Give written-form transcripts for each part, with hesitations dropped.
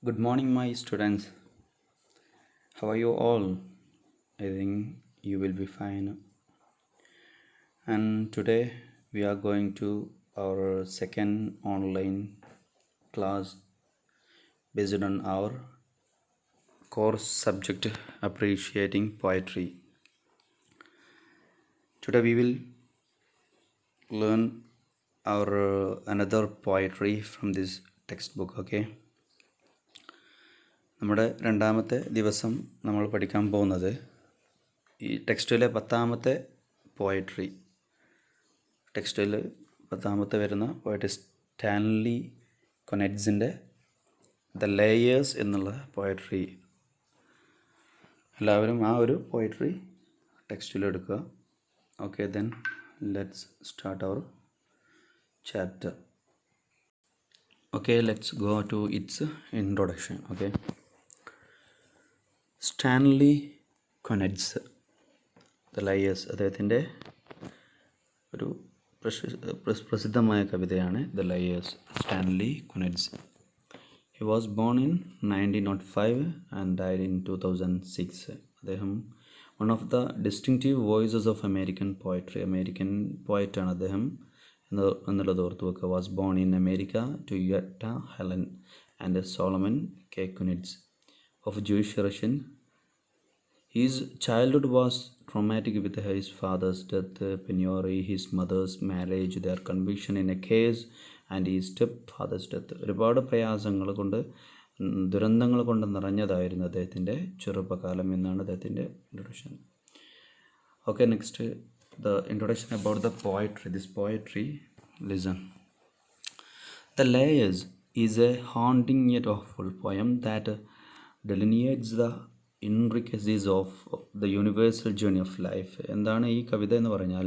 Good morning, my students. How are you all? I think you will be fine. And today we are going to our second online class based on our course subject appreciating poetry. Today we will learn our another poetry from this textbook. Okay. നമ്മുടെ രണ്ടാമത്തെ ദിവസം നമ്മൾ പഠിക്കാൻ പോകുന്നത് ഈ ടെക്സ്റ്റിലെ 10ാമത്തെ poetry. ടെക്സ്റ്റിൽ 10ാമത്തെ വരുന്ന പോയട്രി സ്റ്റാൻലി കൊനെറ്റ്സിൻ്റെ ദ ലേയേഴ്സ് എന്നുള്ള പോയട്രി. എല്ലാവരും ആ ഒരു പോയട്രി ടെക്സ്റ്റിലെടുക്കുക. Okay, then let's start our chapter. Okay, let's go to its introduction. Okay, Stanley Kunitz the layers അദ്ദേഹത്തിൻ്റെ ഒരു പ്രസിദ്ധമായ കവിതയാണ് the layers. Stanley Kunitz. He was born in 1905 and died in 2006. അദ്ദേഹം one of the distinctive voices of American poetry. American പോയറ്റാണ് അദ്ദേഹം എന്നുള്ളത് ഓർത്ത് വെക്കുക. Was born in America to യട്ട Helen and Solomon K Kunitz of Jewish origin. His childhood was traumatic with his father's death, penury, his mother's marriage, their conviction in a case, and his stepfather's death. ഒരുപാട് പ്രയാസങ്ങൾ കൊണ്ട് ദുരന്തങ്ങൾ കൊണ്ട് നിറഞ്ഞതായിരുന്നു അദ്ദേഹത്തിൻ്റെ ചെറുപ്പകാലം എന്നാണ് അദ്ദേഹത്തിൻ്റെ introduction. Okay, next the introduction about the poetry. This poetry, listen. The Layers is a haunting yet awful poem that delineates the intricacies of the universal journey of life. എന്താണ് ഈ കവിത എന്ന് പറഞ്ഞാൽ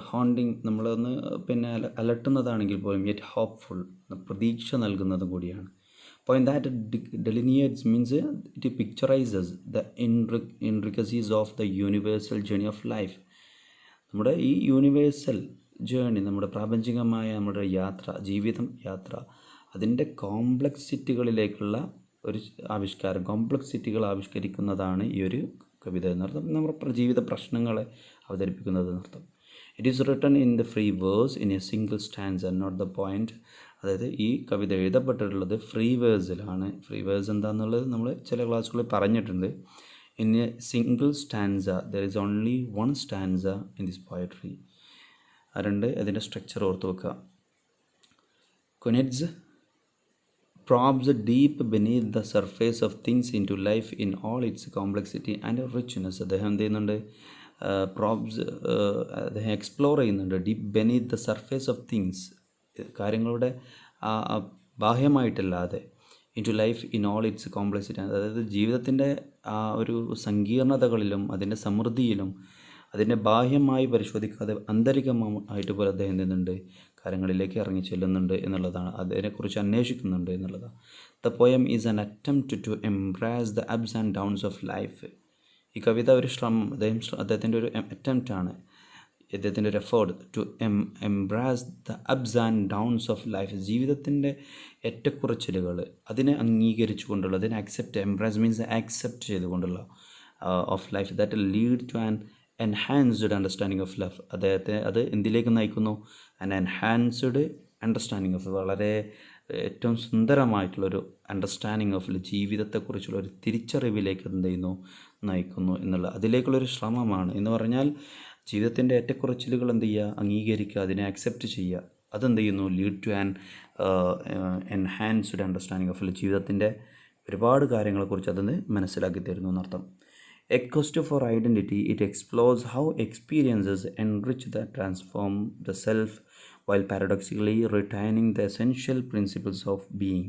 ഹോണ്ടിങ്, നമ്മളൊന്ന് പിന്നെ അലട്ടുന്നതാണെങ്കിൽ പോലും യെറ്റ് ഹോപ്പ്ഫുൾ, പ്രതീക്ഷ നൽകുന്നതും കൂടിയാണ്. Point that delineates means it picturizes the intricacies of the universal journey of life. നമ്മുടെ ഈ യൂണിവേഴ്സൽ ജേണി, നമ്മുടെ പ്രാപഞ്ചികമായ നമ്മുടെ യാത്ര, ജീവിതം യാത്ര, അതിൻ്റെ കോംപ്ലക്സിറ്റികളിലേക്കുള്ള ഒരു ആവിഷ്കാരം, കോംപ്ലക്സിറ്റികൾ ആവിഷ്കരിക്കുന്നതാണ് ഈ ഒരു കവിത എന്നർത്ഥം. നമ്മുടെ ജീവിത പ്രശ്നങ്ങളെ അവതരിപ്പിക്കുന്നത് എന്നർത്ഥം. It is written in the free verse in a single stanza and not the point. അതായത് ഈ കവിത എഴുതപ്പെട്ടിട്ടുള്ളത് ഫ്രീ വേഴ്സിലാണ്. ഫ്രീ വേഴ്സ് എന്താണെന്നുള്ളത് നമ്മൾ ചില ക്ലാസ്സുകളിൽ പറഞ്ഞിട്ടുണ്ട്. In a single stanza, there is only one stanza in this poetry. അതിൻ്റെ സ്ട്രക്ചർ ഓർത്ത് വെക്കുക. കൊനെറ്റ്സ് probes deep beneath the surface of things into life in all its complexity and richness. അദ്ദേഹം എന്ത് ചെയ്യുന്നുണ്ട്? അദ്ദേഹം എക്സ്പ്ലോർ ചെയ്യുന്നുണ്ട് deep beneath the surface of things, കാര്യങ്ങളുടെ ബാഹ്യമായിട്ടല്ലാതെ, into life in all its complexity. അതായത് ജീവിതത്തിൻ്റെ ആ ഒരു സങ്കീർണതകളിലും അതിൻ്റെ സമൃദ്ധിയിലും അതിൻ്റെ ബാഹ്യമായി പരിശോധിക്കാതെ ആന്തരികമായിട്ട് പോലെ അദ്ദേഹം എന്തുന്നുണ്ട്? കാര്യങ്ങളിലേക്ക് ഇറങ്ങി ചെല്ലുന്നുണ്ട് എന്നുള്ളതാണ്, അതിനെക്കുറിച്ച് അന്വേഷിക്കുന്നുണ്ട് എന്നുള്ളതാണ്. The poem is an attempt to embrace the ups and downs of life. ഈ കവിത ഒരു ശ്രമം, അദ്ദേഹത്തിൻ്റെ ഒരു അറ്റംപ്റ്റ് ആണ്, അദ്ദേഹത്തിൻ്റെ ഒരു effort to embrace the ups and downs of life. ജീവിതത്തിൻ്റെ ഏറ്റക്കുറച്ചിലുകൾ അതിനെ അംഗീകരിച്ചു കൊണ്ടുള്ള, അതിനെ എംബ്രാസ് മീൻസ് ആക്സെപ്റ്റ് ചെയ്തുകൊണ്ടുള്ള of life that lead to an enhanced understanding of love. അദ്ദേഹത്തെ അത് എന്തിലേക്ക് നയിക്കുന്നു? ആൻ എൻഹാൻസ്ഡ് അണ്ടർസ്റ്റാൻഡിങ് ഓഫ്, വളരെ ഏറ്റവും സുന്ദരമായിട്ടുള്ളൊരു അണ്ടർസ്റ്റാൻഡിങ് ഓഫ് ജീവിതത്തെക്കുറിച്ചുള്ള ഒരു തിരിച്ചറിവിലേക്ക് എന്ത് ചെയ്യുന്നു? നയിക്കുന്നു എന്നുള്ള അതിലേക്കുള്ളൊരു ശ്രമമാണ്. എന്ന് പറഞ്ഞാൽ ജീവിതത്തിൻ്റെ ഏറ്റക്കുറച്ചിലുകൾ എന്ത് ചെയ്യുക? അംഗീകരിക്കുക, അതിനെ അക്സെപ്റ്റ് ചെയ്യുക. അതെന്ത് ചെയ്യുന്നു? Lead to an enhanced understanding of ജീവിതത്തിൻ്റെ ഒരുപാട് കാര്യങ്ങളെക്കുറിച്ച് അതൊന്ന് മനസ്സിലാക്കി തരുന്നു എന്നർത്ഥം. A quest for identity, it explores how experiences enrich the transform the self while paradoxically retaining the essential principles of being.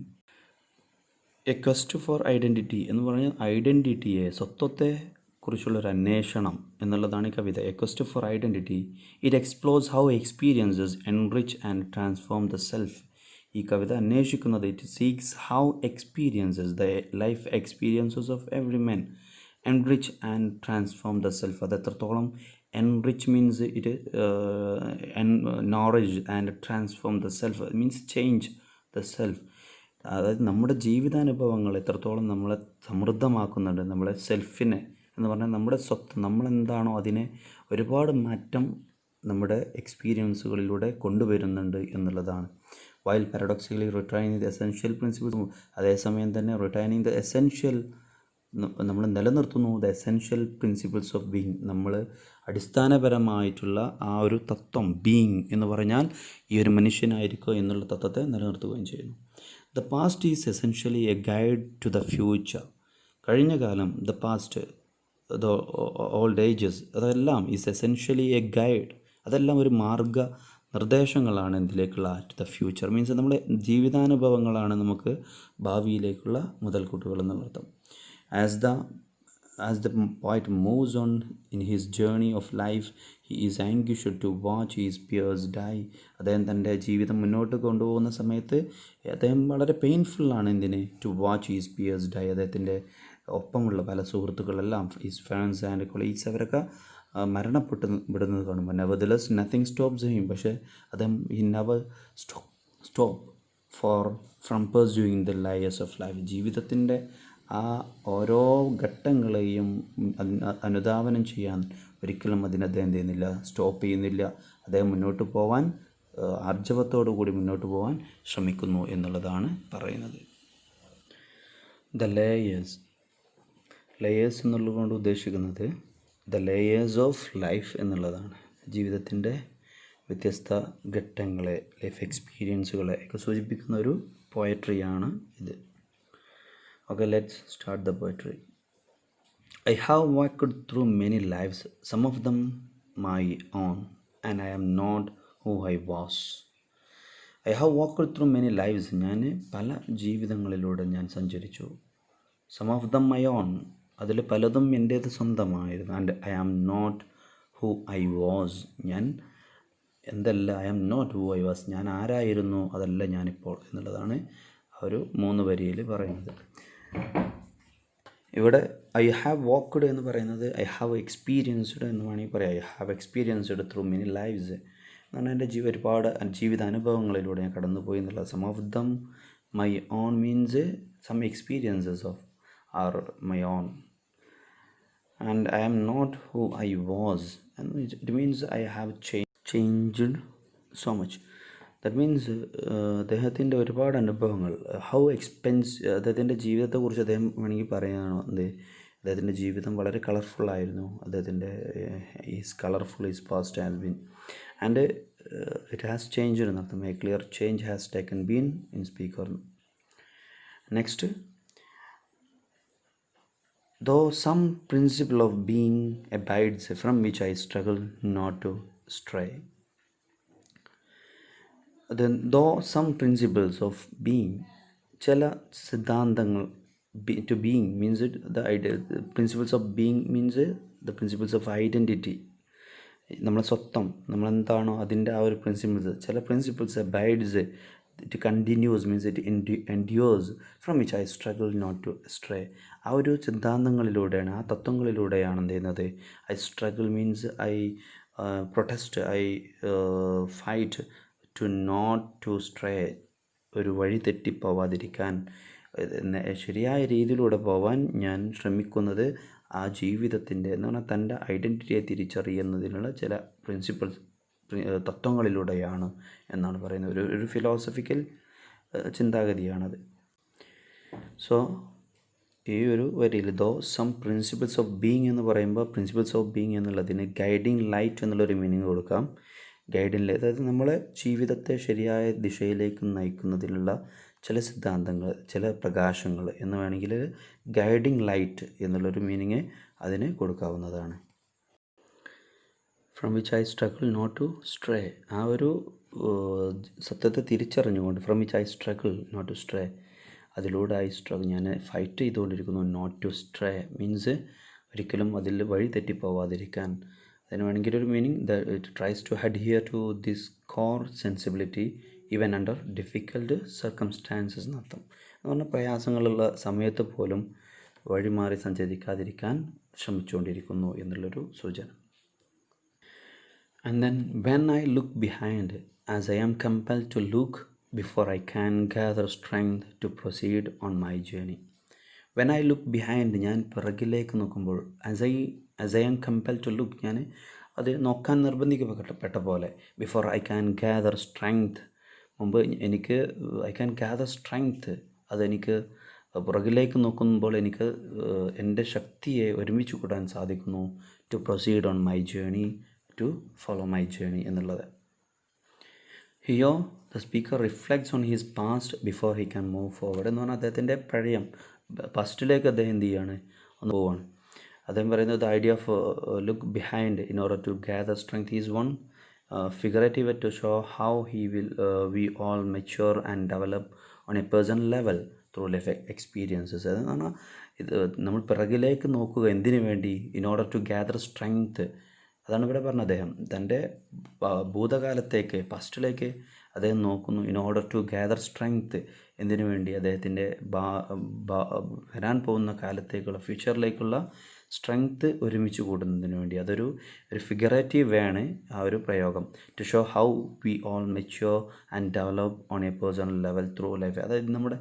A quest for identity എന്ന് പറഞ്ഞാൽ ഐഡൻറ്റിറ്റിയെ, സ്വത്വത്തെ കുറിച്ചുള്ളൊരു അന്വേഷണം എന്നുള്ളതാണ് ഈ കവിത. A quest for identity, it explores how experiences enrich and transform the self. ഈ കവിത അന്വേഷിക്കുന്നത്, it seeks how experiences, the life experiences of every man, enrich and transform the self. അത് എത്രത്തോളം enrich means it nourish and transform the self means change the self. അതായത് നമ്മുടെ ജീവിതാനുഭവങ്ങൾ എത്രത്തോളം നമ്മളെ സമൃദ്ധമാക്കുന്നുണ്ട്, നമ്മളെ സെൽഫിനെ എന്ന് പറഞ്ഞാൽ നമ്മുടെ സ്വത്ത്, നമ്മളെന്താണോ അതിനെ ഒരുപാട് മാറ്റം നമ്മുടെ എക്സ്പീരിയൻസുകളിലൂടെ കൊണ്ടുവരുന്നുണ്ട് എന്നുള്ളതാണ്. While paradoxically retaining the essential principles, അതേസമയം തന്നെ റിട്ടൈനിങ് ദ എസെൻഷ്യൽ, നമ്മൾ നിലനിർത്തുന്നു the essential principles of being, നമ്മൾ അടിസ്ഥാനപരമായിട്ടുള്ള ആ ഒരു തത്വം ബീയിങ് എന്ന് പറഞ്ഞാൽ ഈ ഒരു മനുഷ്യനായിരിക്കുക എന്നുള്ള തത്വത്തെ നിലനിർത്തുകയും ചെയ്യുന്നു. The past is essentially a guide to the future. കഴിഞ്ഞ കാലം, the past, the old ages, അതെല്ലാം ഈസ് എസെൻഷ്യലി എ ഗൈഡ്, അതെല്ലാം ഒരു മാർഗ നിർദ്ദേശങ്ങളാണ് എന്തിലേക്കുള്ള ടു ദ ഫ്യൂച്ചർ. മീൻസ് നമ്മുടെ ജീവിതാനുഭവങ്ങളാണ് നമുക്ക് ഭാവിയിലേക്കുള്ള മുതൽക്കൂട്ടുകൾ എന്നുള്ളർത്ഥം. As the poet moves on in his journey of life, he is anxious to watch his peers die. അദ്ദേഹം തൻ്റെ ജീവിതം മുന്നോട്ട് കൊണ്ടുപോകുന്ന സമയത്ത് അദ്ദേഹം വളരെ പെയിൻഫുള്ളാണ് എന്തിന്, to watch his peers die, അദ്ദേഹത്തിൻ്റെ ഒപ്പമുള്ള പല സുഹൃത്തുക്കളെല്ലാം, ഹിസ് ഫ്രണ്ട്സ് ആൻഡ് കൊളീഗ്സ്, അവരൊക്കെ വിടുന്നത് കാണുമ്പോൾ നെവർദലെസ് നത്തിങ് സ്റ്റോപ്സ് ഹിം, പക്ഷേ അദ്ദേഹം he never stop from pursuing the layers of life. ജീവിതത്തിൻ്റെ ആ ഓരോ ഘട്ടങ്ങളെയും അനുധാവനം ചെയ്യാൻ ഒരിക്കലും അദ്ദേഹം എന്ത് ചെയ്യുന്നില്ല, സ്റ്റോപ്പ് ചെയ്യുന്നില്ല. അദ്ദേഹം മുന്നോട്ട് പോകാൻ ആർജവത്തോടു കൂടി മുന്നോട്ട് പോകാൻ ശ്രമിക്കുന്നു എന്നുള്ളതാണ് പറയുന്നത്. ദ ലേയേഴ്സ് എന്നുള്ളതുകൊണ്ട് ഉദ്ദേശിക്കുന്നത് ദ ലേയേഴ്സ് ഓഫ് ലൈഫ് എന്നുള്ളതാണ്. ജീവിതത്തിൻ്റെ വ്യത്യസ്ത ഘട്ടങ്ങളെ, ലൈഫ് എക്സ്പീരിയൻസുകളെ ഒക്കെ സൂചിപ്പിക്കുന്ന ഒരു പോയട്രിയാണ് ഇത്. Okay, let's start the poetry. I have walked through many lives, some of them my own, and I am not who I was. I have walked through many lives. ഞാൻ പല ജീവിതങ്ങളിലൂടെ ഞാൻ സഞ്ചരിച്ചു. Some of them my own, അതിൽ പലതും എൻ്റേത് സ്വന്തമായിരുന്നു. And I am not who I was, ഞാൻ എന്തല്ല, I am not who I was, ഞാൻ ആരായിരുന്നു അതല്ല ഞാനിപ്പോൾ എന്നുള്ളതാണ് ആ ഒരു 3 വരിയിൽ പറയുന്നത്. ഇവിടെ ഐ ഹാവ് വാക്ക്ഡ് എന്ന് പറയുന്നത് ഐ ഹാവ് എക്സ്പീരിയൻസ്ഡ് എന്ന് വേണമെങ്കിൽ പറയാം. I have experienced through many lives എന്ന് പറഞ്ഞാൽ എൻ്റെ ഒരുപാട് ജീവിത അനുഭവങ്ങളിലൂടെ ഞാൻ കടന്നുപോയി എന്നുള്ളത്. Some of them my own means some experiences of are my own. And I am not who I was, it means I have changed so much. That means അദ്ദേഹത്തിൻ്റെ ഒരുപാട് അനുഭവങ്ങൾ, അദ്ദേഹത്തിൻ്റെ ജീവിതത്തെക്കുറിച്ച് അദ്ദേഹം വേണമെങ്കിൽ പറയുകയാണോ എന്ത്, അദ്ദേഹത്തിൻ്റെ ജീവിതം വളരെ കളർഫുള്ളായിരുന്നു. അദ്ദേഹത്തിൻ്റെ is colourful, is past has been and it has changed എന്നർത്ഥം. A clear change has taken been in speaker. Next, though some principle of being abides from which I struggle not to stray. Though some principles of being, ചില സിദ്ധാന്തങ്ങൾ, to being means principles of being means the principles of identity, നമ്മളെ സ്വത്വം, നമ്മളെന്താണോ അതിൻ്റെ ആ ഒരു principles. ചില principles abides, it continues means it എൻഡ്യൂഴ്സ്, from which I struggle not to stray. ആ ഒരു സിദ്ധാന്തങ്ങളിലൂടെയാണ്, ആ തത്വങ്ങളിലൂടെയാണ് എന്ത് ചെയ്യുന്നത്, I struggle means I protest, I fight to not to stray, ഒരു വഴി തെറ്റിപ്പോവാതിരിക്കാൻ, ശരിയായ രീതിയിലൂടെ പോവാൻ ഞാൻ ശ്രമിക്കുന്നത് ആ ജീവിതത്തിൻ്റെ എന്ന് പറഞ്ഞാൽ തൻ്റെ ഐഡൻറ്റിറ്റിയെ തിരിച്ചറിയുന്നതിനുള്ള ചില പ്രിൻസിപ്പിൾസ്, തത്വങ്ങളിലൂടെയാണ് എന്നാണ് പറയുന്നത്. ഒരു ഫിലോസഫിക്കൽ ചിന്താഗതിയാണത്. സോ ഈ ഒരു വരിയിൽ ദോ സം പ്രിൻസിപ്പിൾസ് ഓഫ് ബീയിങ് എന്ന് പറയുമ്പോൾ പ്രിൻസിപ്പിൾസ് ഓഫ് ബീയിങ് എന്നുള്ളതിന് ഗൈഡിങ് ലൈറ്റ് എന്നുള്ളൊരു മീനിങ് കൊടുക്കാം. ഗൈഡിങ് ലൈറ്റ്, അതായത് നമ്മളെ ജീവിതത്തെ ശരിയായ ദിശയിലേക്ക് നയിക്കുന്നതിനുള്ള ചില സിദ്ധാന്തങ്ങൾ, ചില പ്രകാശങ്ങൾ എന്ന് വേണമെങ്കിൽ ഗൈഡിങ് ലൈറ്റ് എന്നുള്ളൊരു മീനിങ് അതിന് കൊടുക്കാവുന്നതാണ്. From which I struggle not to stray, ആ ഒരു സത്യത്തെ തിരിച്ചറിഞ്ഞുകൊണ്ട്, from which I struggle not to stray, അതിലൂടെ ഞാൻ ഫൈറ്റ് ചെയ്തുകൊണ്ടിരിക്കുന്നു. നോട്ട് ടു സ്ട്രേ മീൻസ് ഒരിക്കലും അതിൽ വഴി തെറ്റിപ്പോവാതിരിക്കാൻ. അതിന് വേണമെങ്കിൽ ഒരു meaning, it tries to adhere to this core sensibility even under difficult circumstances എന്നർത്ഥം. എന്ന് പറഞ്ഞാൽ പ്രയാസങ്ങളുള്ള സമയത്ത് പോലും വഴിമാറി സഞ്ചരിക്കാതിരിക്കാൻ ശ്രമിച്ചുകൊണ്ടിരിക്കുന്നു എന്നുള്ളൊരു സൂചന. And then when I look behind, as I am compelled to look, before I can gather strength to proceed on my journey. When I look behind, ഞാൻ പിറകിലേക്ക് നോക്കുമ്പോൾ, as I am compelled to look, ഞാൻ അത് നോക്കാൻ നിർബന്ധിക്കപ്പെട്ട പോലെ, before I can gather strength, മുമ്പ് എനിക്ക് I can gather strength, അതെനിക്ക് പുറകിലേക്ക് നോക്കുമ്പോൾ എനിക്ക് എൻ്റെ ശക്തിയെ ഒരുമിച്ച് കൂട്ടാൻ സാധിക്കുന്നു, to proceed on my journey, to follow my journey എന്നുള്ളത്. Here the speaker reflects on his past before he can move forward എന്ന് പറഞ്ഞാൽ അദ്ദേഹത്തിൻ്റെ പഴയ പാസ്റ്റിലേക്ക് അദ്ദേഹം എന്ത് ചെയ്യാണ്, ഒന്ന് പോവാണ്. അദ്ദേഹം പറയുന്നത് the idea of look behind in order to gather strength is one figurative to show how he will we all mature and develop on a personal level through life experiences. അതെന്ന് പറഞ്ഞാൽ ഇത് നമ്മൾ പിറകിലേക്ക് നോക്കുക എന്തിനു വേണ്ടി, in order to gather strength. അതാണ് ഇവിടെ പറഞ്ഞത്. അദ്ദേഹം തൻ്റെ ഭൂതകാലത്തേക്ക്, പാസ്റ്റിലേക്ക് അദ്ദേഹം നോക്കുന്നു. In order to gather strength, എന്തിനു വേണ്ടി, അദ്ദേഹത്തിൻ്റെ വരാൻ പോകുന്ന കാലത്തേക്കുള്ള, ഫ്യൂച്ചറിലേക്കുള്ള സ്ട്രെങ്ത് ഒരുമിച്ച് കൂടുന്നതിന് വേണ്ടി. അതൊരു ഫിഗറേറ്റീവ് വേ ആണ് ആ ഒരു പ്രയോഗം. To show how we all mature and develop on a personal level through life. അതായത് നമ്മുടെ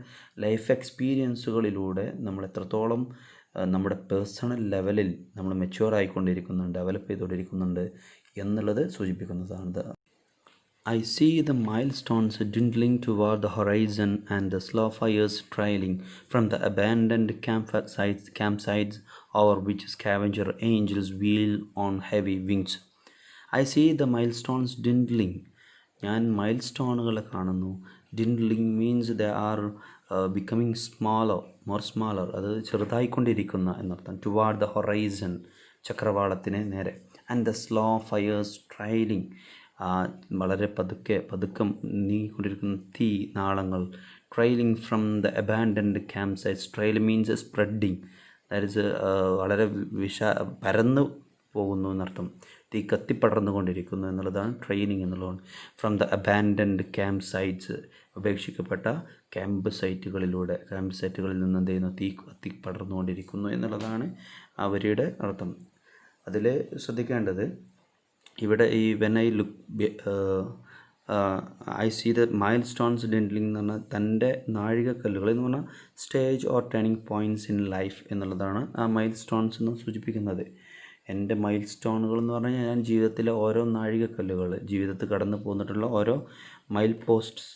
ലൈഫ് എക്സ്പീരിയൻസുകളിലൂടെ നമ്മൾ എത്രത്തോളം നമ്മുടെ പേഴ്സണൽ ലെവലിൽ നമ്മൾ മെച്യൂർ ആയിക്കൊണ്ടിരിക്കുന്നുണ്ട്, ഡെവലപ്പ് ചെയ്തുകൊണ്ടിരിക്കുന്നുണ്ട് എന്നുള്ളത് സൂചിപ്പിക്കുന്നതാണ്. I see the milestones dwindling toward the horizon and the slow fires trailing from the abandoned campsites over which scavenger angels wheel on heavy wings. I see the milestones dwindling. ഞാൻ മൈൽ സ്റ്റോണുകളെ കാണുന്നു. Dwindling means they are becoming more smaller, അത് ചെറുതായിക്കൊണ്ടിരിക്കുന്ന എന്നർത്ഥം. Toward the horizon, ചക്രവാളത്തിന് നേരെ. And the slow fires trailing, വളരെ പതുക്കെ നീങ്ങിക്കൊണ്ടിരിക്കുന്ന തീ നാളങ്ങൾ. Trailing from the abandoned camp sites. Trail means spreading, that is വളരെ പരന്നു പോകുന്നു എന്നർത്ഥം. തീ കത്തിപ്പടർന്നുകൊണ്ടിരിക്കുന്നു എന്നുള്ളതാണ് ട്രെയിനിങ് എന്നുള്ളതാണ്. From the abandoned camp sites, ഉപേക്ഷിക്കപ്പെട്ട ക്യാമ്പ് സൈറ്റുകളിൽ നിന്ന് എന്ത് ചെയ്യുന്നു, തീ കത്തിപ്പടർന്നുകൊണ്ടിരിക്കുന്നു എന്നുള്ളതാണ് അവരുടെ അർത്ഥം. അതിൽ ശ്രദ്ധിക്കേണ്ടത് ഇവിടെ ഈ when I look I see the milestones dwindling എന്ന് പറഞ്ഞാൽ തൻ്റെ നാഴികക്കല്ലുകൾ എന്ന് പറഞ്ഞാൽ stage or turning points in life എന്നുള്ളതാണ് ആ മൈൽ സ്റ്റോൺസ് എന്ന് സൂചിപ്പിക്കുന്നത്. എൻ്റെ മൈൽ സ്റ്റോണുകൾ എന്ന് പറഞ്ഞാൽ ഞാൻ ജീവിതത്തിലെ ഓരോ നാഴികക്കല്ലുകൾ, ജീവിതത്തിൽ കടന്നു പോന്നിട്ടുള്ള ഓരോ mile posts.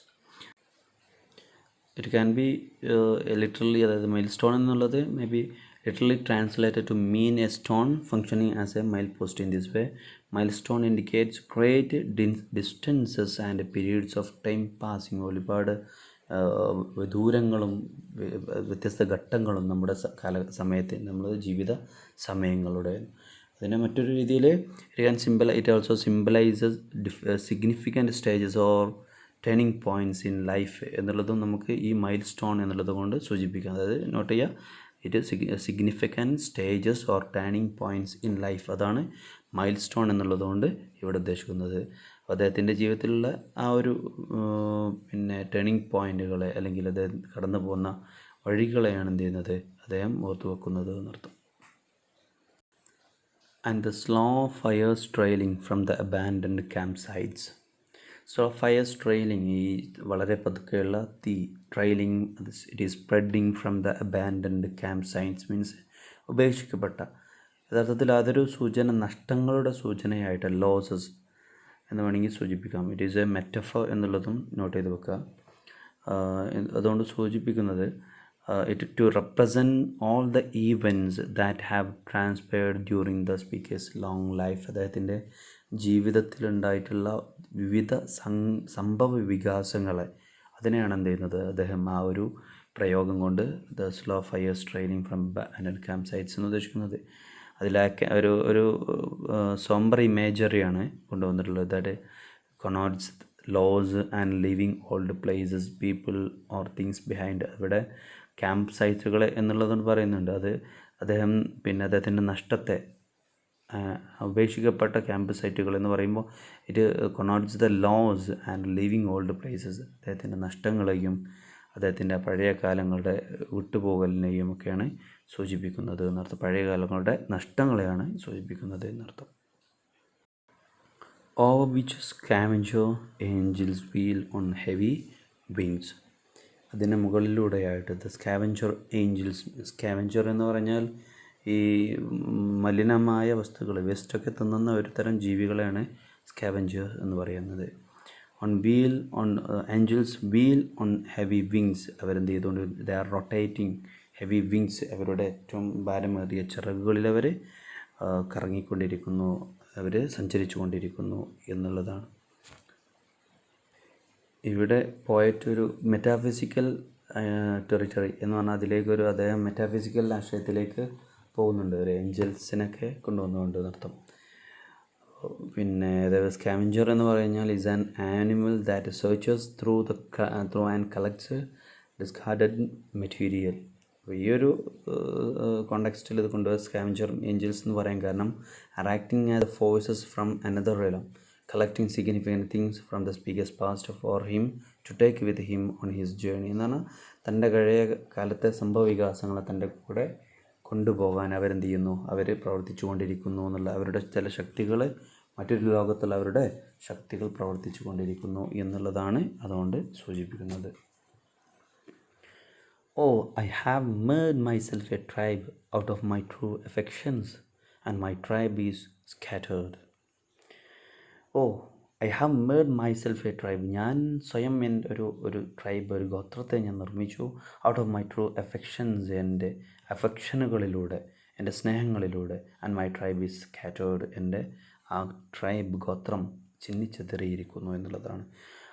It can be literally, അതായത് മൈൽ സ്റ്റോൺ എന്നുള്ളത് may be literally translated to mean a stone functioning as a milepost. In this way, milestone indicates great distances and periods of time passing. ഒരുപാട് ദൂരങ്ങളും വ്യത്യസ്ത ഘട്ടങ്ങളും നമ്മുടെ സമയത്ത്, നമ്മുടെ ജീവിത സമയങ്ങളുടെ. അതിനെ മറ്റൊരു രീതിയിൽ it also symbolises significant stages or turning points in life എന്നുള്ളതും നമുക്ക് ഈ മൈൽ സ്റ്റോൺ എന്നുള്ളത് കൊണ്ട് സൂചിപ്പിക്കാം. അതായത് നോട്ട് ചെയ്യുക, it significant stages or turning points in life, അതാണ് മൈൽ സ്റ്റോൺ എന്നുള്ളതുകൊണ്ട് ഇവിടെ ഉദ്ദേശിക്കുന്നത്. അദ്ദേഹത്തിൻ്റെ ജീവിതത്തിലുള്ള ആ ഒരു ടേണിംഗ് പോയിൻറ്റുകളെ, അല്ലെങ്കിൽ അദ്ദേഹം കടന്നു പോകുന്ന വഴികളെയാണ് എന്ത് ചെയ്യുന്നത്, അദ്ദേഹം ഓർത്തു വെക്കുന്നത് എന്നർത്ഥം. And the slow fires trailing from the abandoned camp sites. So fires trailing, ഈ വളരെ പതുക്കെയുള്ള തീ. Trailing, it is spreading from the abandoned camp sites means ഉപേക്ഷിക്കപ്പെട്ട. യഥാർത്ഥത്തിൽ അതൊരു സൂചന, നഷ്ടങ്ങളുടെ സൂചനയായിട്ട് ലോസസ് എന്ന് വേണമെങ്കിൽ സൂചിപ്പിക്കാം. ഇറ്റ് ഈസ് എ മെറ്റഫർ എന്നുള്ളതും നോട്ട് ചെയ്ത് വെക്കുക. അതുകൊണ്ട് സൂചിപ്പിക്കുന്നത് it to represent all the events that have transpired during the speaker's long life. അദ്ദേഹത്തിൻ്റെ ജീവിതത്തിലുണ്ടായിട്ടുള്ള വിവിധ സംഭവ വികാസങ്ങളെ, അതിനെയാണ് എന്ത് ചെയ്യുന്നത്, അദ്ദേഹം ആ ഒരു പ്രയോഗം കൊണ്ട് the slow fires trailing from abandoned camp sites എന്ന് ഉദ്ദേശിക്കുന്നത്. അതിലൊക്കെ ഒരു സോംബർ ഇമേജറിയാണ് കൊണ്ടുവന്നിട്ടുള്ളത്. That connotes loss and leaving old places, people or things behind. അവിടെ ക്യാമ്പ് സൈറ്റുകൾ എന്നുള്ളതുകൊണ്ട് പറയുന്നുണ്ട്. അത് അദ്ദേഹത്തിൻ്റെ നഷ്ടത്തെ, ഉപേക്ഷിക്കപ്പെട്ട ക്യാമ്പ് സൈറ്റുകൾ എന്ന് പറയുമ്പോൾ it connotes the loss and leaving old places, അദ്ദേഹത്തിൻ്റെ നഷ്ടങ്ങളെയും അദ്ദേഹത്തിൻ്റെ പഴയ കാലങ്ങളുടെ വിട്ടുപോകലിനെയും ഒക്കെയാണ് സൂചിപ്പിക്കുന്നത് എന്നർത്ഥം. പഴയ കാലങ്ങളുടെ നഷ്ടങ്ങളെയാണ് സൂചിപ്പിക്കുന്നത് എന്നർത്ഥം. Over which scavenger angels wheel on heavy wings. അതിന് മുകളിലൂടെയായിട്ട് ദ സ്കാവഞ്ചർ ഏഞ്ചൽസ്. സ്കാവഞ്ചർ എന്ന് പറഞ്ഞാൽ ഈ മലിനമായ വസ്തുക്കൾ, വേസ്റ്റൊക്കെ തിന്നുന്ന ഒരു തരം ജീവികളെയാണ് സ്കാവഞ്ചർ എന്ന് പറയുന്നത്. Angels wheel on heavy wings. അവരെന്ത് ചെയ്തുകൊണ്ട് they are rotating heavy wings. അവരുടെ ഏറ്റവും ഭാരമേറിയ ചിറകുകളിൽ അവർ കറങ്ങിക്കൊണ്ടിരിക്കുന്നു, അവർ സഞ്ചരിച്ചു കൊണ്ടിരിക്കുന്നു എന്നുള്ളതാണ്. ഇവിടെ പോയറ്റ് ഒരു മെറ്റാഫിസിക്കൽ ടെറിട്ടറി എന്ന് പറഞ്ഞാൽ അതിലേക്കൊരു അദ്ദേഹം മെറ്റാഫിസിക്കൽ ആശയത്തിലേക്ക് പോകുന്നുണ്ട്. ഒരു ഏഞ്ചൽസിനൊക്കെ കൊണ്ടുവന്നുകൊണ്ട് നൃത്തം. പിന്നെ സ്കാവഞ്ചർ എന്ന് പറഞ്ഞാൽ is an animal that searches through and collects discarded material. അപ്പോൾ ഈ ഒരു കോണ്ടെക്സ്റ്റിൽ ഇത് കൊണ്ടുപോയ സ്കാവഞ്ചർ ഏഞ്ചൽസ് എന്ന് പറയാൻ കാരണം acting as forces from another realm, collecting significant things from the speaker's past for him to take with him on his journey. എന്നാണ് തൻ്റെ കഴിയ കാലത്തെ സംഭവ വികാസങ്ങളെ തൻ്റെ കൂടെ കൊണ്ടുപോകാൻ അവരെന്ത് ചെയ്യുന്നു, അവർ പ്രവർത്തിച്ചു കൊണ്ടിരിക്കുന്നു എന്നുള്ള അവരുടെ ചില ശക്തികൾ, മറ്റൊരു ലോകത്തുള്ള അവരുടെ ശക്തികൾ പ്രവർത്തിച്ചു കൊണ്ടിരിക്കുന്നു എന്നുള്ളതാണ് അതുകൊണ്ട് സൂചിപ്പിക്കുന്നത്. Oh, I have made myself a tribe out of my true affections, and my tribe is scattered. I have made myself a tribe. ഞാൻ സ്വയം എൻ്റെ ഒരു ട്രൈബ്, ഒരു ഗോത്രത്തെ ഞാൻ നിർമ്മിച്ചു. Out of my true affections, എൻ്റെ അഫെക്ഷനുകളിലൂടെ, എൻ്റെ സ്നേഹങ്ങളിലൂടെ. And my tribe is scattered. എൻ്റെ ആ ട്രൈബ് ഗോത്രം ചിന്നിച്ചെതറിയിരിക്കുന്നു എന്നുള്ളതാണ്.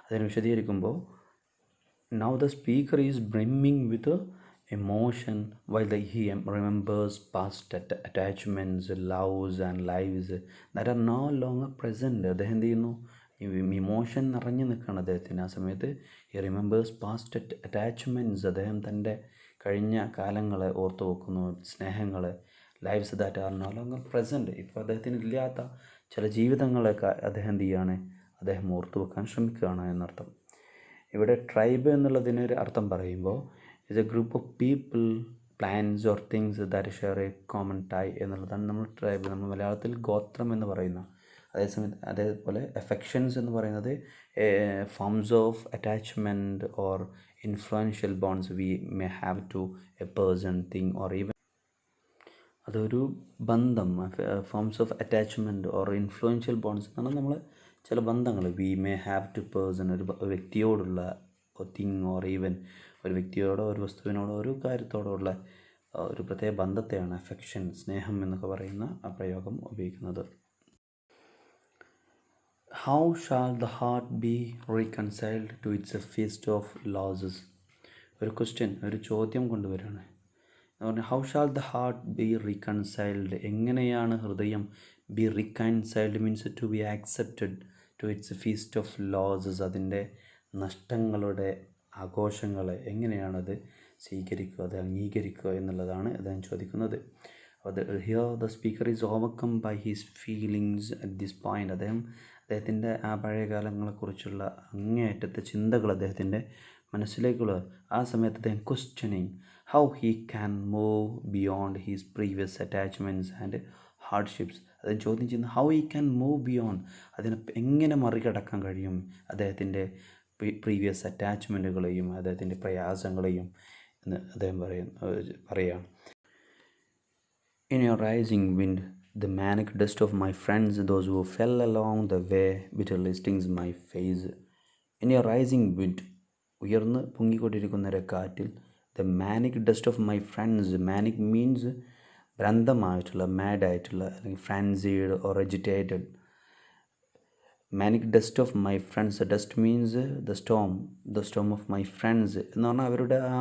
അതിനെ വിശദീകരിക്കുമ്പോൾ now the speaker is brimming with emotion while he remembers past attachments, loves and lives that are no longer present. അദ്ദേഹം എന്ത് ചെയ്യുന്നു, ഇമോഷൻ നിറഞ്ഞു നിൽക്കുകയാണ് അദ്ദേഹത്തിന് ആ സമയത്ത്. ഈ റിമെമ്പേഴ്സ് പാസ്റ്റ് അറ്റാച്ച്മെൻറ്റ്സ്, അദ്ദേഹം തൻ്റെ കഴിഞ്ഞ കാലങ്ങളെ ഓർത്തു വെക്കുന്നു, സ്നേഹങ്ങൾ. Lives that are no longer present, ഇപ്പോൾ അദ്ദേഹത്തിന് ഇല്ലാത്ത ചില ജീവിതങ്ങളൊക്കെ അദ്ദേഹം എന്ത് ചെയ്യുകയാണ്, അദ്ദേഹം ഓർത്തു വെക്കാൻ ശ്രമിക്കുകയാണ് എന്നർത്ഥം. ഇവിടെ ട്രൈബ് എന്നുള്ളതിനൊരു അർത്ഥം പറയുമ്പോൾ is a group of people, plants or things that share a common tie എന്നുള്ളതാണ് നമ്മൾ ട്രൈബ്, നമ്മൾ മലയാളത്തിൽ ഗോത്രം എന്ന് പറയുന്ന. അതേപോലെ അഫെക്ഷൻസ് എന്ന് പറയുന്നത് forms of attachment or influential bonds we may have to a person, thing or even. അതൊരു ബന്ധം, forms of attachment or influential bonds എന്ന് പറഞ്ഞാൽ നമ്മൾ ചില ബന്ധങ്ങൾ we may have to person, ഒരു വ്യക്തിയോടുള്ള, തിങ് ഓർ ഈവൻ ഒരു വ്യക്തിയോടോ ഒരു വസ്തുവിനോടോ ഒരു കാര്യത്തോടോ ഉള്ള ഒരു പ്രത്യേക ബന്ധത്തെയാണ് അഫെക്ഷൻ, സ്നേഹം എന്നൊക്കെ പറയുന്ന ആ പ്രയോഗം ഉപയോഗിക്കുന്നത്. How shall the heart be reconciled to its a feast of losses. ഒരു ക്വസ്റ്റ്യൻ, ഒരു ചോദ്യം കൊണ്ടുവരികയാണ്. എന്ന് പറഞ്ഞാൽ how shall the heart be reconciled, എങ്ങനെയാണ് ഹൃദയം be reconciled means to be accepted to its feast of losses, അതിൻ്റെ നഷ്ടങ്ങളുടെ ആഘോഷങ്ങളെ എങ്ങനെയാണത് സ്വീകരിക്കുക, അത് അംഗീകരിക്കുക എന്നുള്ളതാണ് അദ്ദേഹം ചോദിക്കുന്നത്. Here the speaker is overcome by his feelings at this point. അദ്ദേഹത്തിൻ്റെ ആ പഴയ കാലങ്ങളെക്കുറിച്ചുള്ള അങ്ങേയറ്റത്തെ ചിന്തകൾ അദ്ദേഹത്തിൻ്റെ മനസ്സിലേക്കുള്ള ആ സമയത്ത് അദ്ദേഹം questioning how he can move beyond his previous attachments and hardships. അദ്ദേഹം ചോദ്യം ചെയ്യുന്നത് how he can move beyond, അതിനെ എങ്ങനെ മറികടക്കാൻ കഴിയും അദ്ദേഹത്തിൻ്റെ പ്രീവിയസ് അറ്റാച്ച്മെൻറ്റുകളെയും അദ്ദേഹത്തിൻ്റെ പ്രയാസങ്ങളെയും എന്ന് അദ്ദേഹം പറയുകയാണ്. In your rising wind the manic dust of my friends those who fell along the way bitterly stings my face. In your rising wind, ഉയർന്ന് പൊങ്ങിക്കൊണ്ടിരിക്കുന്ന ഒരു കാറ്റിൽ, the manic dust of my friends, manic means ഭ്രാന്തമായിട്ടുള്ള, മാഡായിട്ടുള്ള, അല്ലെങ്കിൽ frenzied or agitated. Manic dust of my friends, dust means the storm of my friends എന്ന് പറഞ്ഞാൽ അവരുടെ ആ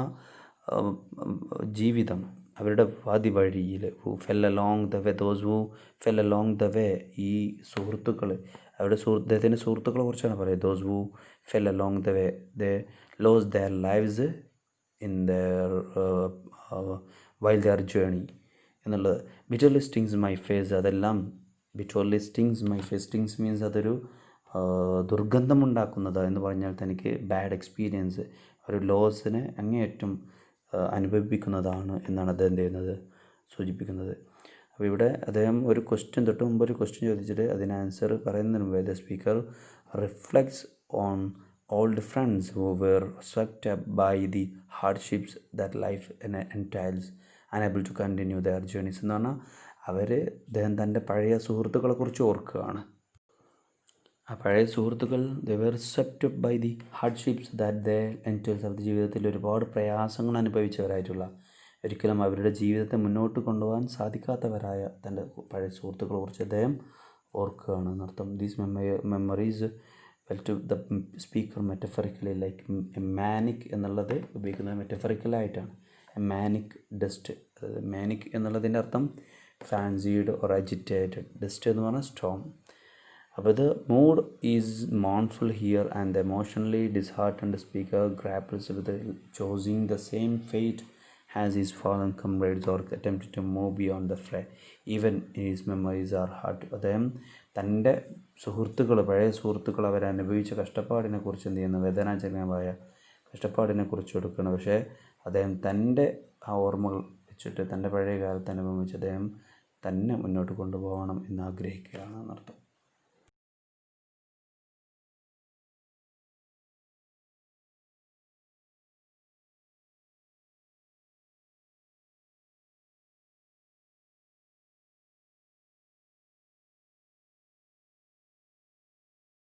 ജീവിതം, അവരുടെ വാതി വഴിയിൽ. Who fell along the way, those who fell along the way, ഈ സുഹൃത്തുക്കൾ, അവരുടെ അദ്ദേഹത്തിൻ്റെ സുഹൃത്തുക്കളെ കുറിച്ചാണ് പറയുന്നത്. Those who fell along the way they lose their lives in their while their journey എന്നുള്ളത്. ബിറ്റർലി സ്റ്റിങ്സ് മൈ ഫേസ്, അതെല്ലാം bitterly stings my face. Stings means അതൊരു ദുർഗന്ധമുണ്ടാക്കുന്നത് എന്ന് പറഞ്ഞാൽ തനിക്ക് ബാഡ് എക്സ്പീരിയൻസ്, ഒരു ലോസിനെ അങ്ങേയറ്റം അനുഭവിപ്പിക്കുന്നതാണ് എന്നാണ് അദ്ദേഹം ചെയ്യുന്നത് സൂചിപ്പിക്കുന്നത്. അപ്പോൾ ഇവിടെ അദ്ദേഹം ഒരു ക്വസ്റ്റ്യൻ, തൊട്ട് മുമ്പ് ഒരു ക്വസ്റ്റ്യൻ ചോദിച്ചിട്ട് അതിന് ആൻസർ പറയുന്നതിന് മുമ്പ് the speaker reflects on old friends who were swept up by the hardships that life entails, unable to continue their journeys. എന്ന് പറഞ്ഞാൽ അദ്ദേഹം തൻ്റെ പഴയ സുഹൃത്തുക്കളെ കുറിച്ച് ഓർക്കുകയാണ്. ആ പഴയ സുഹൃത്തുക്കൾ they were swept up by the hardships that they entails. അവരുടെ ജീവിതത്തിൽ ഒരുപാട് പ്രയാസങ്ങൾ അനുഭവിച്ചവരായിട്ടുള്ള, ഒരിക്കലും അവരുടെ ജീവിതത്തെ മുന്നോട്ട് കൊണ്ടുപോകാൻ സാധിക്കാത്തവരായ തൻ്റെ പഴയ സുഹൃത്തുക്കളെ കുറിച്ച് അദ്ദേഹം ഓർക്കുകയാണ് എന്നർത്ഥം. These memories fell to the speaker metaphorically like a manic എന്നുള്ളത് ഉപയോഗിക്കുന്നത് മെറ്റഫറിക്കലായിട്ടാണ്. എ മാനിക് ഡസ്റ്റ്, അതായത് മാനിക് എന്നുള്ളതിൻ്റെ അർത്ഥം ഫാൻസീഡ് ഓർ അജിറ്റേറ്റഡ്, ഡസ്റ്റ് എന്ന് പറഞ്ഞാൽ സ്റ്റോം. അപ്പോൾ ഇത് mood is mournful here and the emotionally disheartened speaker grapples with choosing the same fate has his fallen comrades or attempted to move beyond the fray. Even his memories are hard. അദ്ദേഹം തൻ്റെ സുഹൃത്തുക്കൾ, പഴയ സുഹൃത്തുക്കൾ അവരനുഭവിച്ച കഷ്ടപ്പാടിനെ കുറിച്ച് എന്ത് ചെയ്യുന്നു, വേദനാജനകമായ കഷ്ടപ്പാടിനെ കുറിച്ച് കൊടുക്കണം. പക്ഷേ അദ്ദേഹം തൻ്റെ ആ ഓർമ്മകൾ വെച്ചിട്ട് തൻ്റെ പഴയ കാലത്ത് അനുഭവിച്ച് അദ്ദേഹം തന്നെ മുന്നോട്ട് കൊണ്ടുപോകണം എന്ന് ആഗ്രഹിക്കുകയാണ് എന്നർത്ഥം.